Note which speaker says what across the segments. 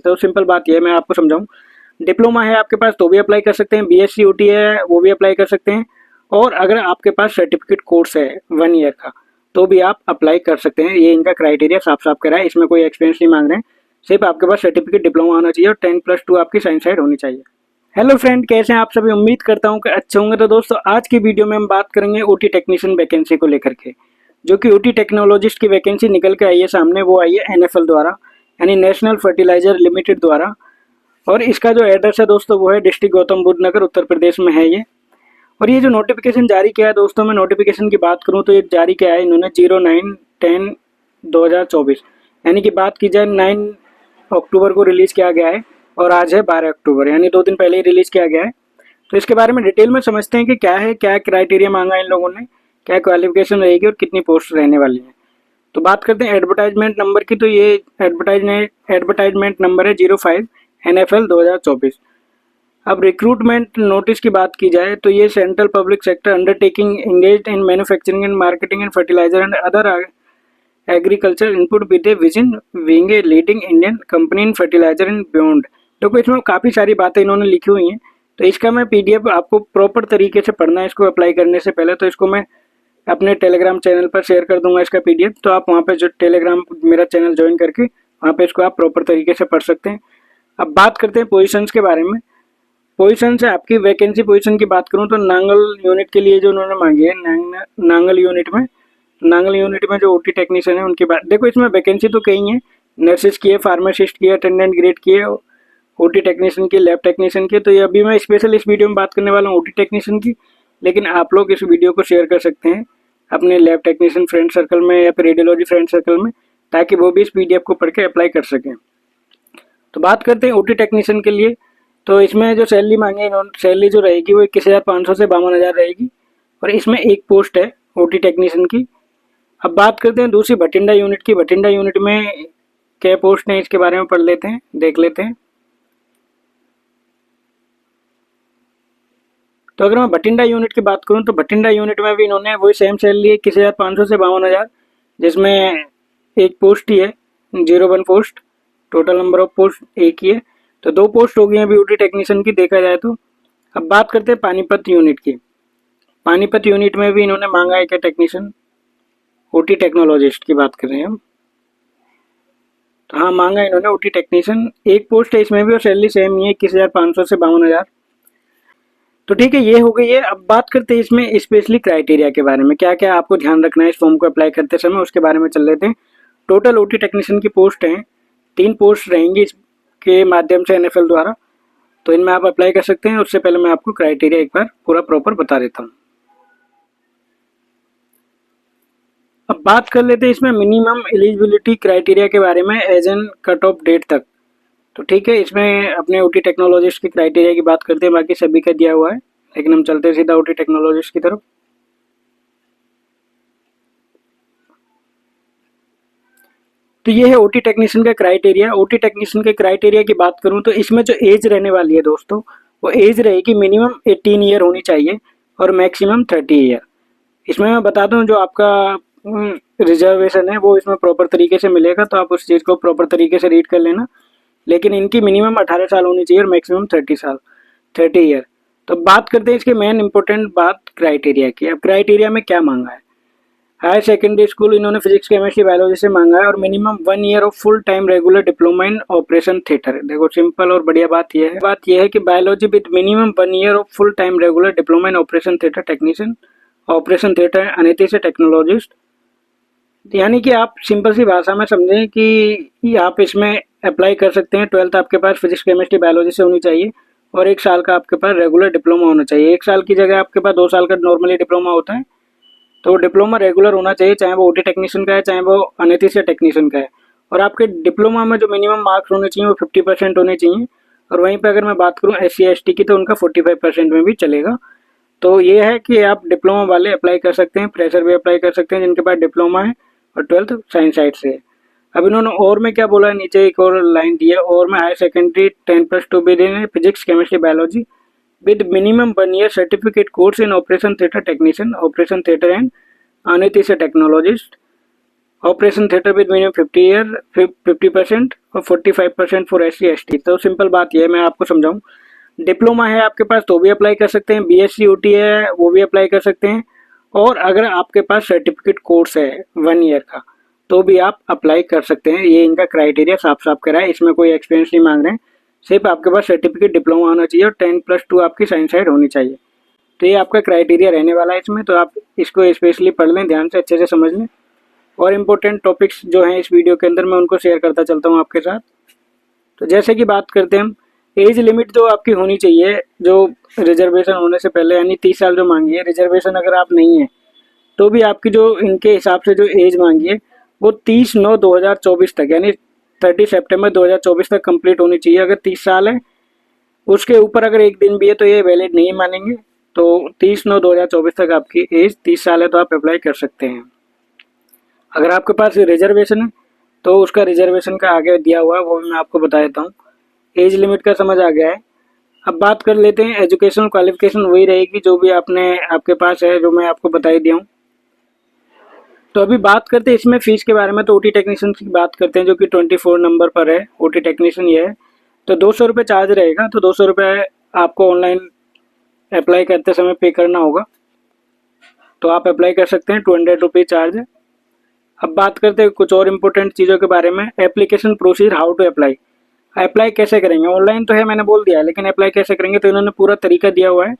Speaker 1: तो सिंपल बात यह है, मैं आपको समझाऊं। डिप्लोमा है आपके पास तो भी अप्लाई कर सकते हैं, बीएससी ओटी है वो भी अप्लाई कर सकते हैं, और अगर आपके पास सर्टिफिकेट कोर्स है 1 ईयर का तो भी आप अप्लाई कर सकते हैं। ये इनका क्राइटेरिया साफ साफ करा है, इसमें कोई एक्सपीरियंस नहीं मांग रहे हैं, सिर्फ आपके पास सर्टिफिकेट डिप्लोमा होना चाहिए और 10+2 आपकी साइंस साइड होनी चाहिए। हेलो फ्रेंड, कैसे हैं आप सभी? उम्मीद करता हूं कि अच्छे होंगे। तो दोस्तों आज की वीडियो में हम बात करेंगे ओटी टेक्नीशियन वैकेंसी को लेकर के, जो कि ओटी टेक्नोलॉजिस्ट की वैकेंसी निकल के आई है सामने, वो आई है एनएफएल द्वारा, यानी नेशनल फर्टिलाइजर लिमिटेड द्वारा। और इसका जो एड्रेस है दोस्तों वो है डिस्ट्रिक्ट गौतम बुद्ध नगर, उत्तर प्रदेश में है ये। और ये जो नोटिफिकेशन जारी किया है दोस्तों, मैं नोटिफिकेशन की बात करूं तो ये जारी किया है इन्होंने 09/10/2024, यानी कि बात की जाए 9 अक्टूबर को रिलीज़ किया गया है और आज है 12 अक्टूबर, यानी 2 दिन पहले ही रिलीज़ किया गया है। तो इसके बारे में डिटेल में समझते हैं कि क्या है, क्या क्राइटेरिया मांगा इन लोगों ने, क्या क्वालिफिकेशन रहेगी और कितनी पोस्ट रहने वाली है। तो बात करते हैं एडवर्टाइजमेंट नंबर की, तो ये एडवर्टाइजमेंट नंबर है 05 NFL 2024। अब रिक्रूटमेंट नोटिस की बात की जाए तो ये central public sector undertaking engaged in manufacturing and marketing and fertiliser and other agriculture input with a vision being a leading Indian company in fertiliser and beyond. देखो इसमें काफ़ी सारी बातें इन्होंने लिखी हुई हैं, तो इसका मैं पीडीएफ आपको प्रॉपर तरीके से पढ़ना है इसको अप्लाई करने से पहले, तो इसको मैं अपने टेलीग्राम चैनल पर शेयर कर दूंगा इसका पीडीएफ, तो आप वहाँ पे जो टेलीग्राम मेरा चैनल ज्वाइन करके वहाँ पे इसको आप प्रॉपर तरीके से पढ़ सकते हैं। अब बात करते हैं पोजीशंस के बारे में। पोजीशन से आपकी वैकेंसी पोजीशन की बात करूँ तो नांगल यूनिट के लिए जो उन्होंने मांगी है, नांगल यूनिट में जो ओटी टेक्नीशियन है उनकी बात देखो। इसमें वैकेंसी तो कई है, नर्सिस की है, फार्मासिस्ट की है, अटेंडेंट ग्रेड की है, ओटी टेक्नीशियन की, लैब टेक्नीशियन की। तो ये अभी मैं स्पेशल इस वीडियो में बात करने वाला हूँ ओटी टेक्नीशियन की, लेकिन आप लोग इस वीडियो को शेयर कर सकते हैं अपने लैब टेक्नीशियन फ्रेंड सर्कल में या फिर रेडियोलॉजी फ्रेंड सर्कल में, ताकि वो भी इस पीडीएफ को पढ़ के अप्लाई कर सकें। तो बात करते हैं ओटी टेक्नीशियन के लिए, तो इसमें जो सैलरी मांगे इन्होंने, सैलरी जो रहेगी वो 21,500 से 52,000 रहेगी, और इसमें एक पोस्ट है ओटी टेक्नीशियन की। अब बात करते हैं दूसरी भटिंडा यूनिट की। भटिंडा यूनिट में क्या पोस्ट है इसके बारे में पढ़ लेते हैं, देख लेते हैं। तो अगर मैं भटिंडा यूनिट की बात करूं तो भटिंडा यूनिट में भी इन्होंने वही सेम सैलरी 21,500 से 52,000, जिसमें एक पोस्ट ही है 01 post, total number of post एक ही है, तो 2 पोस्ट हो गई हैं ब्यूटी टेक्नीशियन की देखा जाए तो। अब बात करते हैं पानीपत यूनिट की। पानीपत यूनिट में भी इन्होंने मांगा है क्या टेक्नीशियन, ओटी टेक्नोलॉजिस्ट की बात कर रहे हैं हम, तो हाँ मांगा है इन्होंने ओटी टेक्नीशियन, एक पोस्ट है इसमें भी और सैलरी सेम ही है 21,500 से 52,000। तो ठीक है, ये हो गई है। अब बात करते हैं इसमें स्पेशली क्राइटेरिया के बारे में, क्या क्या आपको ध्यान रखना है इस फॉर्म को अप्लाई करते समय, उसके बारे में चल लेते हैं। टोटल ओटी टेक्नीशियन की पोस्ट हैं, 3 पोस्ट रहेंगी इसके माध्यम से एनएफएल द्वारा, तो इनमें आप अप्लाई कर सकते हैं। उससे पहले मैं आपको क्राइटेरिया एक बार पूरा प्रॉपर बता देता हूँ। अब बात कर लेते हैं इसमें मिनिमम एलिजिबिलिटी क्राइटेरिया के बारे में as an cut off date तक। तो ठीक है, इसमें अपने ओटी टेक्नोलॉजिस्ट की क्राइटेरिया की बात करते हैं, बाकी सभी का दिया हुआ है, लेकिन हम चलते हैं सीधा ओटी टेक्नोलॉजिस्ट की तरफ। तो ये है ओटी टेक्नीशियन का क्राइटेरिया। ओटी टेक्नीशियन के क्राइटेरिया की बात करूं तो इसमें जो एज रहने वाली है दोस्तों, वो एज रहेगी मिनिमम 18 ईयर होनी चाहिए और मैक्सिमम 30 ईयर। इसमें मैं बता दूं जो आपका रिजर्वेशन है वो इसमें प्रॉपर तरीके से मिलेगा, तो आप उस चीज़ को प्रॉपर तरीके से रीड कर लेना, लेकिन इनकी मिनिमम 18 साल होनी चाहिए और मैक्सिमम 30 ईयर। तो बात करते हैं इसके मेन इंपॉर्टेंट बात क्राइटेरिया की। अब क्राइटेरिया में क्या मांगा है, हायर सेकेंडरी स्कूल इन्होंने फिजिक्स केमिस्ट्री बायोलॉजी से मांगा है, और minimum 1 year of full time regular diploma in operation theatre. देखो सिंपल और बढ़िया बात यह है कि biology with minimum 1 year of full time regular diploma in operation theatre technician, operation theatre anaesthesia technologist. यानी कि आप सिंपल सी भाषा में समझें कि आप इसमें अप्लाई कर सकते हैं। 12th आपके पास फिजिक्स केमिस्ट्री बायोलॉजी से होनी चाहिए और 1 साल का आपके पास रेगुलर डिप्लोमा होना चाहिए। 1 साल की जगह आपके पास 2 साल का नॉर्मली डिप्लोमा होता है, तो डिप्लोमा रेगुलर होना चाहिए, चाहे वो ओटी टेक्नीशियन का है चाहे वो अनएस्थेसिया टेक्नीशियन का है। और आपके डिप्लोमा में जो मिनिमम मार्क्स होने चाहिए वो 50% होने चाहिए। और वहीं पे अगर मैं बात करूँ SC/ST की तो उनका 45% में भी चलेगा। तो ये है कि आप डिप्लोमा वाले अप्लाई कर सकते हैं, फ्रेशर भी अप्लाई कर सकते हैं जिनके पास डिप्लोमा है और 12th साइंस साइड से है। अब इन्होंने और में क्या बोला है, नीचे एक और लाइन दी है, और में higher secondary 10+2 within physics chemistry biology with minimum 1 year certificate course in operation theatre technician, operation theatre and anesthesia technologist, operation theatre with minimum 50% और 45% फॉर SC/ST। तो सिंपल बात ये है, मैं आपको समझाऊँ। डिप्लोमा है आपके पास तो भी अप्लाई कर सकते हैं, BSc OT है वो भी अप्लाई कर सकते हैं, और अगर आपके पास सर्टिफिकेट कोर्स है 1 ईयर का तो भी आप अप्लाई कर सकते हैं। ये इनका क्राइटेरिया साफ साफ करा है, इसमें कोई एक्सपीरियंस नहीं मांग रहे हैं, सिर्फ आपके पास सर्टिफिकेट डिप्लोमा होना चाहिए और 10+2 आपकी साइंस साइड होनी चाहिए। तो ये आपका क्राइटेरिया रहने वाला है इसमें, तो आप इसको स्पेशली पढ़ लें, ध्यान से अच्छे से समझ लें। और इम्पोर्टेंट टॉपिक्स जो हैं इस वीडियो के अंदर मैं उनको शेयर करता चलता हूँ आपके साथ। तो जैसे कि बात करते हैं हम, एज लिमिट जो आपकी होनी चाहिए जो रिजर्वेशन होने से पहले, यानी 30 साल जो मांगी है। रिजर्वेशन अगर आप नहीं है तो भी आपकी जो इनके हिसाब से जो एज मांगी है वो 30/9/2024 तक, यानी 30 सितंबर 2024 तक कंप्लीट होनी चाहिए। अगर 30 साल है, उसके ऊपर अगर एक दिन भी है तो ये वैलिड नहीं मानेंगे। तो 30/9/2024 तक आपकी एज 30 साल है तो आप अप्लाई कर सकते हैं। अगर आपके पास रिजर्वेशन है तो उसका रिजर्वेशन का आगे दिया हुआ है, वो भी मैं आपको बता देता हूँ। एज लिमिट का समझ आ गया है। अब बात कर लेते हैं एजुकेशनल क्वालिफिकेशन, वही रहेगी जो भी आपके पास है, जो मैं आपको बता ही दिया हूँ। तो अभी बात करते हैं इसमें फीस के बारे में। तो OT टेक्नीशियन की बात करते हैं जो कि 24 नंबर पर है। OT टेक्नीशियन ये है, तो 200 रुपये चार्ज रहेगा। तो 200 रुपये आपको ऑनलाइन अप्लाई करते समय पे करना होगा, तो आप अप्लाई कर सकते हैं। 200 रुपये चार्ज है। अब बात करते हैं कुछ और इम्पोर्टेंट चीज़ों के बारे में। Application procedure, how to apply, apply कैसे करेंगे। ऑनलाइन तो है, मैंने बोल दिया है, लेकिन अप्लाई कैसे करेंगे तो इन्होंने पूरा तरीका दिया हुआ है।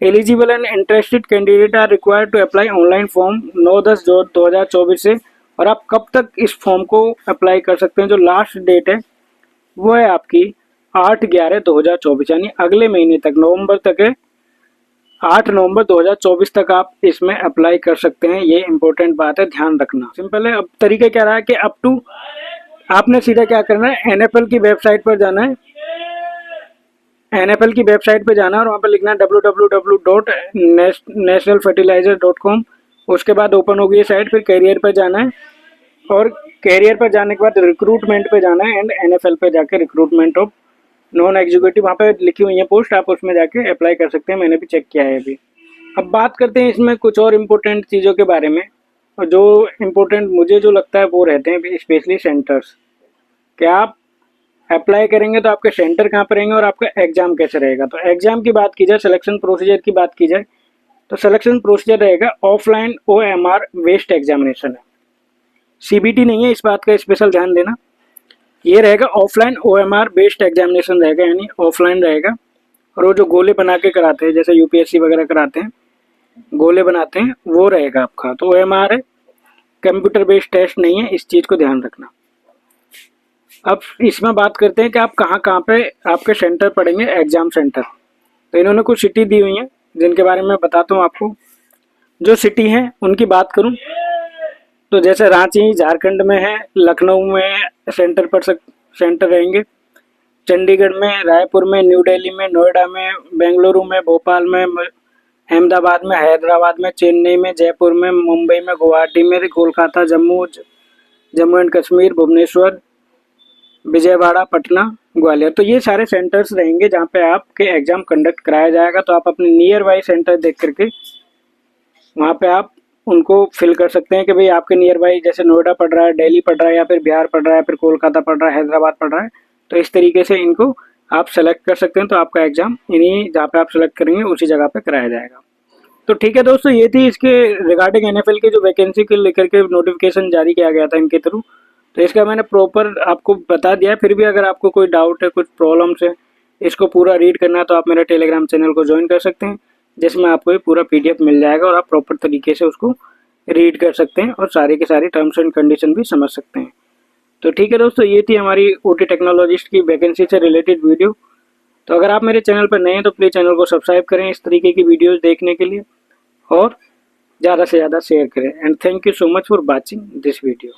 Speaker 1: Eligible and interested candidate are required to apply online form 9/10/2024 से। और आप कब तक इस फॉर्म को अप्लाई कर सकते हैं, जो लास्ट डेट है वो है आपकी 8/11/2024, यानी अगले महीने तक, नवंबर तक है। 8 नवंबर 2024 तक आप इसमें अप्लाई कर सकते हैं। ये इंपॉर्टेंट बात है, ध्यान रखना। सिंपल है। अब तरीका क्या रहा है कि अप टू आपने सीधा क्या करना है, NFL की वेबसाइट पर जाना है। NFL की वेबसाइट पे जाना है और वहाँ पर लिखना है www.nationalfertilizer.com। उसके बाद ओपन होगी ये साइट, फिर कैरियर पर जाना है और कैरियर पर जाने के बाद रिक्रूटमेंट पे जाना है एंड NFL पे जाके रिक्रूटमेंट ऑफ नॉन एग्जीक्यूटिव, वहाँ पे लिखी हुई है पोस्ट, आप उसमें जाके अप्लाई कर सकते हैं। मैंने भी चेक किया है अभी। अब बात करते हैं इसमें कुछ और इम्पोर्टेंट चीज़ों के बारे में, और जो इम्पोर्टेंट मुझे जो लगता है वो रहते हैं स्पेशली सेंटर्स। क्या आप अप्लाई करेंगे तो आपके सेंटर कहाँ पर रहेंगे और आपका एग्जाम कैसे रहेगा। तो एग्जाम की बात की जाए, सिलेक्शन प्रोसीजर की बात की जाए, तो सिलेक्शन प्रोसीजर रहेगा ऑफलाइन OMR बेस्ड एग्जामिनेशन है, CBT नहीं है, इस बात का स्पेशल ध्यान देना। ये रहेगा ऑफलाइन OMR बेस्ड एग्जामिनेशन रहेगा, यानी ऑफलाइन रहेगा। और वो जो गोले बना के कराते हैं, जैसे UPSC वगैरह कराते हैं, गोले बनाते हैं, वो रहेगा आपका। तो OMR है, कंप्यूटर बेस्ड टेस्ट नहीं है, इस चीज़ को ध्यान रखना। अब इसमें बात करते हैं कि आप कहाँ कहाँ पे आपके सेंटर पड़ेंगे, एग्जाम सेंटर। तो इन्होंने कुछ सिटी दी हुई हैं जिनके बारे में बताता हूँ आपको। जो सिटी हैं उनकी बात करूँ तो जैसे रांची झारखंड में है, लखनऊ में सेंटर रहेंगे, चंडीगढ़ में, रायपुर में, न्यू दिल्ली में, नोएडा में, बेंगलुरु में, भोपाल में, अहमदाबाद में, हैदराबाद में, चेन्नई में, जयपुर में, मुंबई में, गुवाहाटी में, कोलकाता, जम्मू एंड कश्मीर, भुवनेश्वर, विजयवाड़ा, पटना, ग्वालियर। तो ये सारे सेंटर्स रहेंगे जहाँ पे आपके एग्जाम कंडक्ट कराया जाएगा। तो आप अपने नियर बाई सेंटर देख करके वहाँ पे आप उनको फिल कर सकते हैं कि भाई आपके नियर बाई, जैसे नोएडा पड़ रहा है, दिल्ली पड़ रहा है, या फिर बिहार पड़ रहा है, फिर कोलकाता पड़ रहा है, हैदराबाद पड़ रहा है। तो इस तरीके से इनको आप सेलेक्ट कर सकते हैं। तो आपका एग्जाम इन्हीं जहाँ पे आप सेलेक्ट करेंगे उसी जगह पे कराया जाएगा। तो ठीक है दोस्तों, ये थी इसके रिगार्डिंग NFL की जो वैकेंसी के लेकर के नोटिफिकेशन जारी किया गया था इनके थ्रू। तो इसका मैंने प्रॉपर आपको बता दिया है। फिर भी अगर आपको कोई डाउट है, कुछ प्रॉब्लम्स है, इसको पूरा रीड करना है, तो आप मेरे टेलीग्राम चैनल को ज्वाइन कर सकते हैं, जिसमें आपको ये पूरा PDF मिल जाएगा और आप प्रॉपर तरीके से उसको रीड कर सकते हैं और सारी की सारी टर्म्स एंड कंडीशन भी समझ सकते हैं। तो ठीक है दोस्तों, ये थी हमारी OT टेक्नोलॉजिस्ट की वैकेंसी से रिलेटेड वीडियो। तो अगर आप मेरे चैनल पर नए हैं तो प्लीज़ चैनल को सब्सक्राइब करें इस तरीके की वीडियोज़ देखने के लिए, और ज़्यादा से ज़्यादा शेयर करें। And thank you so much for watching this video.